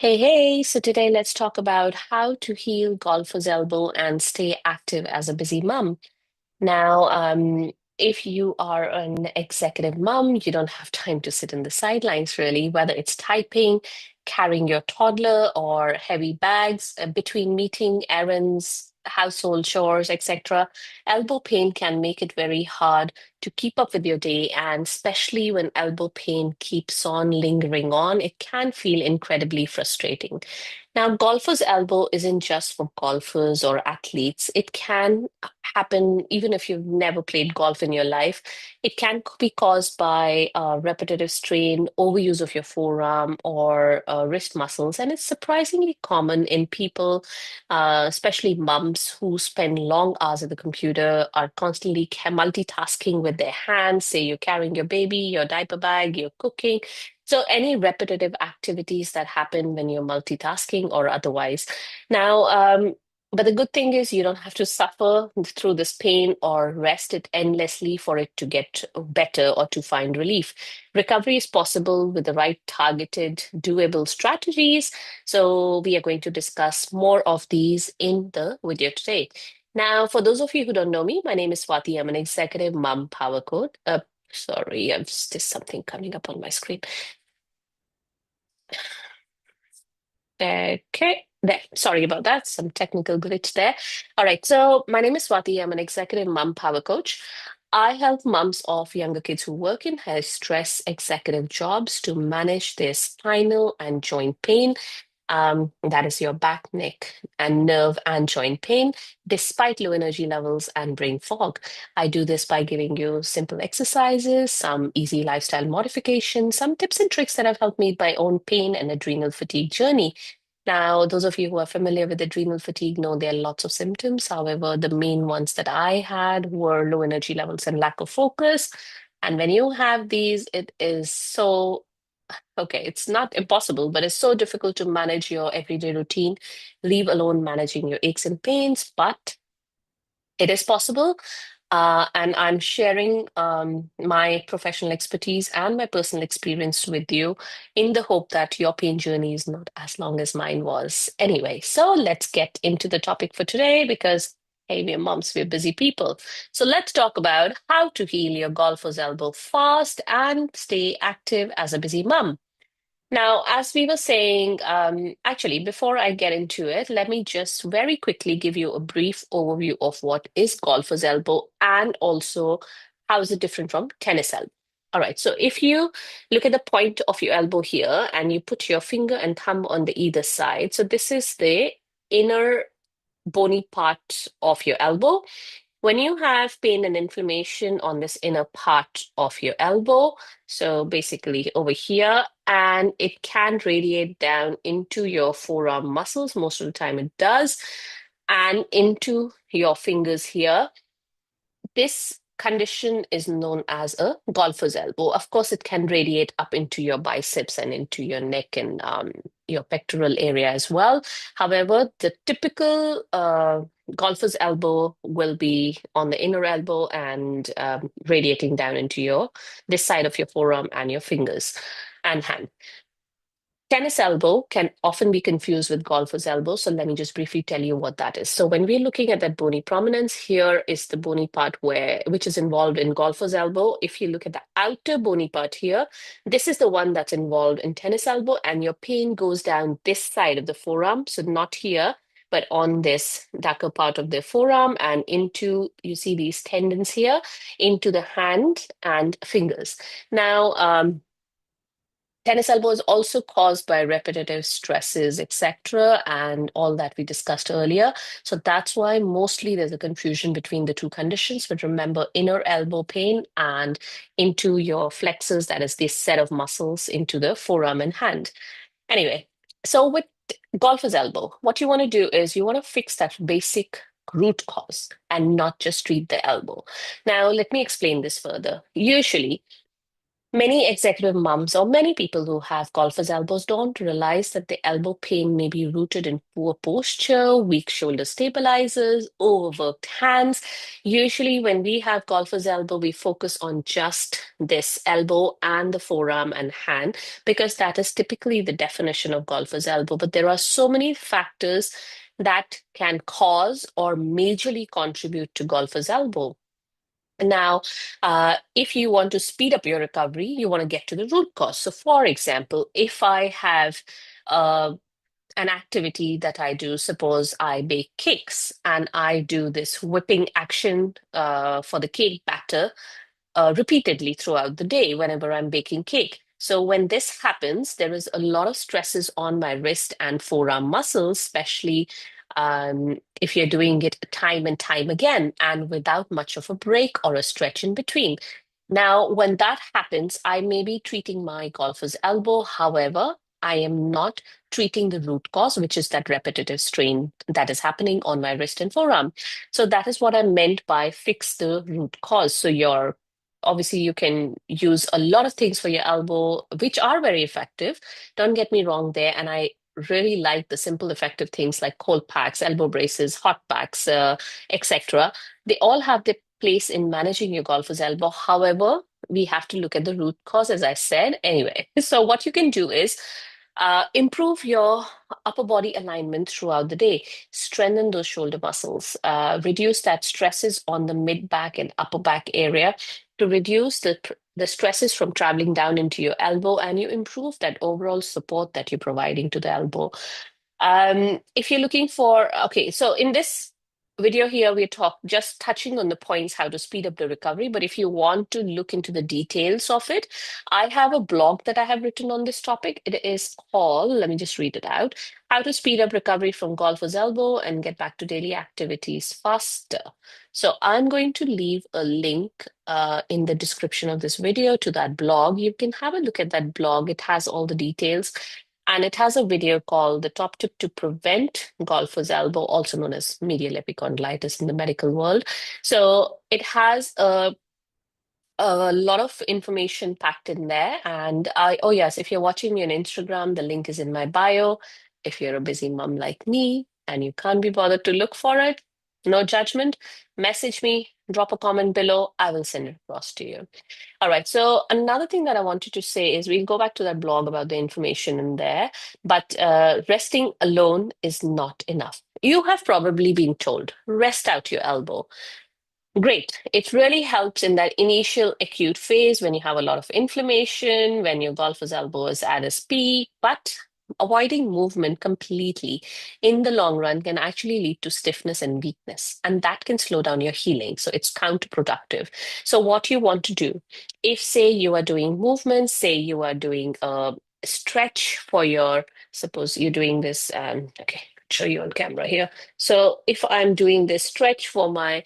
Hey, hey. So today let's talk about how to heal golfer's elbow and stay active as a busy mom. Now, if you are an executive mom, you don't have time to sit in the sidelines, really, whether it's typing, carrying your toddler, or heavy bags between meeting, errands, household chores, etc. Elbow pain can make it very hard to keep up with your day, and especially when elbow pain keeps on lingering on, it can feel incredibly frustrating. Now, golfer's elbow isn't just for golfers or athletes. It can happen even if you've never played golf in your life. It can be caused by repetitive strain, overuse of your forearm or wrist muscles. And it's surprisingly common in people, especially moms who spend long hours at the computer, are constantly multitasking with their hands. Say you're carrying your baby, your diaper bag, you're cooking. So, any repetitive activities that happen when you're multitasking or otherwise. Now, but the good thing is you don't have to suffer through this pain or rest it endlessly for it to get better or to find relief. Recovery is possible with the right targeted, doable strategies. So, we are going to discuss more of these in the video today. Now, for those of you who don't know me, my name is Swati. I'm an executive mom power code. Sorry, there's something coming up on my screen. Okay, there. Sorry about that. Some technical glitch there. All right. So my name is Swati. I'm an executive mom power coach. I help moms of younger kids who work in high stress executive jobs to manage their spinal and joint pain. That is your back, neck, and nerve and joint pain, despite low energy levels and brain fog. I do this by giving you simple exercises, some easy lifestyle modifications, some tips and tricks that have helped me with my own pain and adrenal fatigue journey. Now, those of you who are familiar with adrenal fatigue know there are lots of symptoms. However, the main ones that I had were low energy levels and lack of focus. And when you have these, it is so, okay, it's not impossible, but it's so difficult to manage your everyday routine, leave alone managing your aches and pains. But it is possible. And I'm sharing my professional expertise and my personal experience with you in the hope that your pain journey is not as long as mine was. Anyway, so let's get into the topic for today because, hey, we're moms, we're busy people. So let's talk about how to heal your golfer's elbow fast and stay active as a busy mom. Now, as we were saying, actually, before I get into it, let me just very quickly give you a brief overview of what is golfer's elbow and also how is it different from tennis elbow. All right, so if you look at the point of your elbow here and you put your finger and thumb on the either side, so this is the inner bony part of your elbow. When you have pain and inflammation on this inner part of your elbow, so basically over here, and it can radiate down into your forearm muscles, most of the time it does, and into your fingers here. This condition is known as a golfer's elbow. Of course, it can radiate up into your biceps and into your neck and your pectoral area as well. However, the typical golfer's elbow will be on the inner elbow and radiating down into your this side of your forearm and your fingers and hand. Tennis elbow can often be confused with golfer's elbow. So let me just briefly tell you what that is. So when we're looking at that bony prominence, here is the bony part which is involved in golfer's elbow. If you look at the outer bony part here, this is the one that's involved in tennis elbow, and your pain goes down this side of the forearm. So not here, but on this darker part of the forearm and into, you see these tendons here, into the hand and fingers. Now, tennis elbow is also caused by repetitive stresses, etc., and all that we discussed earlier. So that's why mostly there's a confusion between the two conditions. But remember, inner elbow pain and into your flexors, that is this set of muscles into the forearm and hand. Anyway, so with golfer's elbow, what you want to do is you want to fix that basic root cause and not just treat the elbow. Now, let me explain this further. Usually, Many executive moms or many people who have golfer's elbows don't realize that the elbow pain may be rooted in poor posture, weak shoulder stabilizers, overworked hands. Usually, when we have golfer's elbow, we focus on just this elbow and the forearm and hand because that is typically the definition of golfer's elbow. But there are so many factors that can cause or majorly contribute to golfer's elbow. Now, if you want to speed up your recovery, you want to get to the root cause. So, for example, if I have uh, an activity that I do, suppose I bake cakes and I do this whipping action for the cake batter repeatedly throughout the day whenever I'm baking cake. So when this happens, there is a lot of stresses on my wrist and forearm muscles, especially if you're doing it time and time again and without much of a break or a stretch in between. Now, when that happens, I may be treating my golfer's elbow. However, I am not treating the root cause, which is that repetitive strain that is happening on my wrist and forearm. So that is what I meant by fix the root cause. So your obviously you can use a lot of things for your elbow, which are very effective. Don't get me wrong there. And I really like the simple, effective things like cold packs, elbow braces, hot packs, etc. They all have their place in managing your golfer's elbow. However, we have to look at the root cause, as I said. Anyway, so what you can do is improve your upper body alignment throughout the day, strengthen those shoulder muscles, reduce that stresses on the mid back and upper back area to reduce the stresses from traveling down into your elbow, and you improve that overall support that you're providing to the elbow. If you're looking for, okay, so in this video here, we're just touching on the points how to speed up the recovery. But if you want to look into the details of it, I have a blog that I have written on this topic. It is called, let me just read it out, How to Speed Up Recovery from Golfer's Elbow and Get Back to Daily Activities Faster. So I'm going to leave a link in the description of this video to that blog. You can have a look at that blog. It has all the details. And it has a video called The Top Tip to Prevent Golfer's Elbow, also known as medial epicondylitis in the medical world. So it has a lot of information packed in there. And oh yes, if you're watching me on Instagram, the link is in my bio. If you're a busy mom like me and you can't be bothered to look for it, no judgment, message me, drop a comment below. I will send it across to you. All right. So another thing that I wanted to say is we'll go back to that blog about the information in there, but resting alone is not enough. You have probably been told, rest out your elbow. Great. It really helps in that initial acute phase when you have a lot of inflammation, when your golfer's elbow is at its peak, but avoiding movement completely in the long run can actually lead to stiffness and weakness, and that can slow down your healing. So it's counterproductive. So what you want to do, if say you are doing movements, say you are doing a stretch for your, suppose you're doing this, okay, show you on camera here. So if I'm doing this stretch for my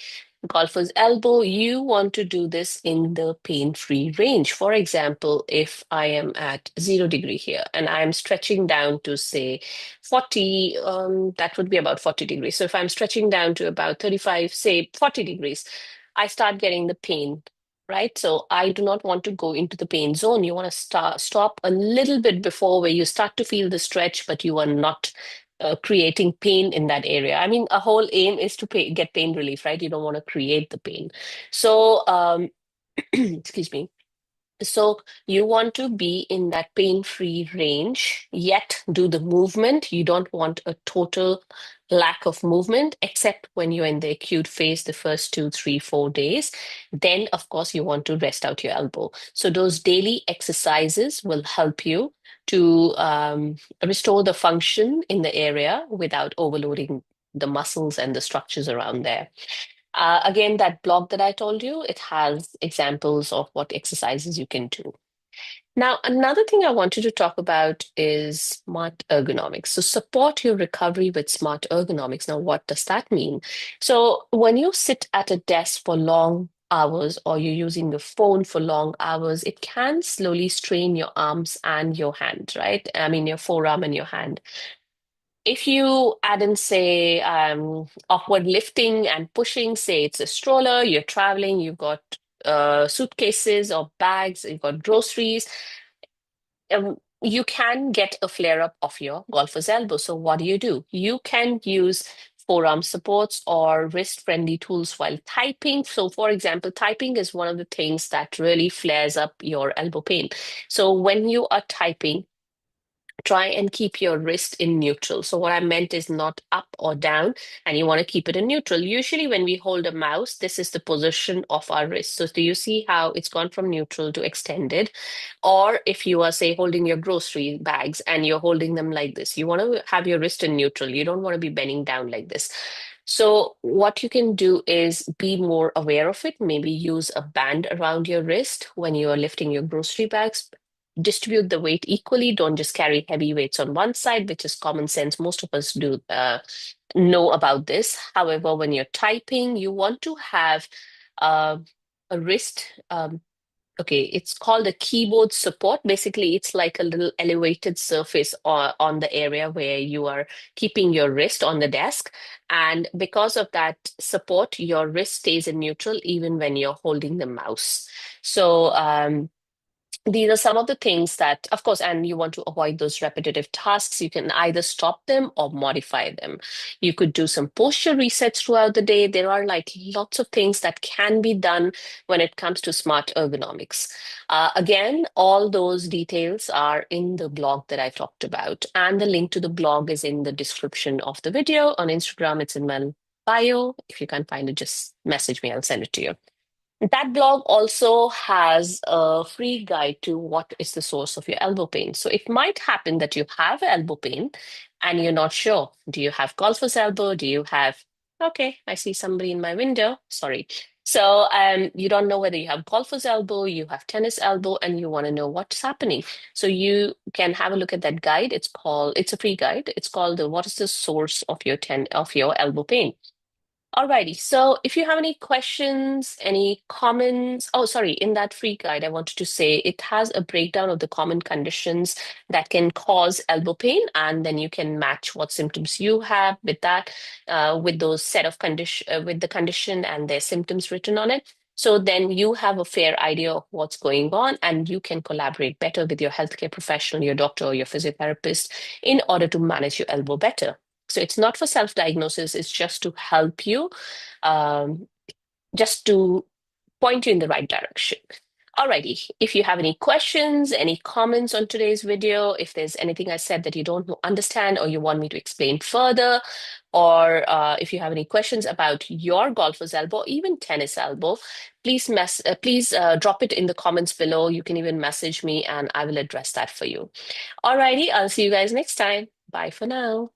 golfer's elbow, you want to do this in the pain-free range. For example, if I am at 0 degree here and I'm stretching down to say 40, that would be about 40 degrees. So if I'm stretching down to about 35, say 40 degrees, I start getting the pain. Right. So I do not want to go into the pain zone. You want to stop a little bit before where you start to feel the stretch, but you are not creating pain in that area. I mean, a whole aim is to get pain relief, right? You don't want to create the pain. So, excuse me. So you want to be in that pain-free range, yet do the movement. You don't want a total lack of movement, except when you're in the acute phase, the first 2, 3, 4 days. Then, of course, you want to rest out your elbow. So those daily exercises will help you to restore the function in the area without overloading the muscles and the structures around there. Again, that blog that I told you, it has examples of what exercises you can do. Now, another thing I wanted to talk about is smart ergonomics. So, support your recovery with smart ergonomics. Now, what does that mean? So, when you sit at a desk for long hours or you're using the phone for long hours, it can slowly strain your arms and your hand, right? I mean, your forearm and your hand. If you add in, say, awkward lifting and pushing, say it's a stroller, you're traveling, you've got suitcases or bags, you've got groceries, you can get a flare up of your golfer's elbow. So what do? You can use forearm supports or wrist-friendly tools while typing. So for example, typing is one of the things that really flares up your elbow pain. So when you are typing, try and keep your wrist in neutral. So what I meant is not up or down, and you want to keep it in neutral. Usually when we hold a mouse, this is the position of our wrist. So do you see how it's gone from neutral to extended? Or if you are, say, holding your grocery bags and you're holding them like this, you want to have your wrist in neutral. You don't want to be bending down like this. So what you can do is be more aware of it. Maybe use a band around your wrist when you are lifting your grocery bags. Distribute the weight equally. Don't just carry heavy weights on one side, which is common sense. Most of us do know about this. However, when you're typing, you want to have uh, a wrist. Okay, it's called a keyboard support. Basically, it's like a little elevated surface on the area where you are keeping your wrist on the desk. And because of that support, your wrist stays in neutral even when you're holding the mouse. So, these are some of the things that, of course, and you want to avoid those repetitive tasks. You can either stop them or modify them. You could do some posture resets throughout the day. There are like lots of things that can be done when it comes to smart ergonomics. Again, all those details are in the blog that I talked about, and the link to the blog is in the description of the video. On Instagram, it's in my bio. If you can't find it, just message me, I'll send it to you. That blog also has a free guide to what is the source of your elbow pain. So it might happen that you have elbow pain and you're not sure. Do you have golfer's elbow? Do you have, okay, I see somebody in my window. Sorry. So you don't know whether you have golfer's elbow, you have tennis elbow, and you want to know what's happening. So you can have a look at that guide. It's a free guide. It's called the What is the Source of your elbow pain? Alrighty, so if you have any questions, any comments, oh, sorry, in that free guide, I wanted to say it has a breakdown of the common conditions that can cause elbow pain, and then you can match what symptoms you have with that, with those set of condition, with the condition and their symptoms written on it. So then you have a fair idea of what's going on, and you can collaborate better with your healthcare professional, your doctor, or your physiotherapist in order to manage your elbow better. So it's not for self-diagnosis, it's just to help you, um, just to point you in the right direction. Alrighty, if you have any questions, any comments on today's video, if there's anything I said that you don't understand or you want me to explain further, or if you have any questions about your golfer's elbow, even tennis elbow, please drop it in the comments below. You can even message me and I will address that for you. Alrighty, I'll see you guys next time. Bye for now.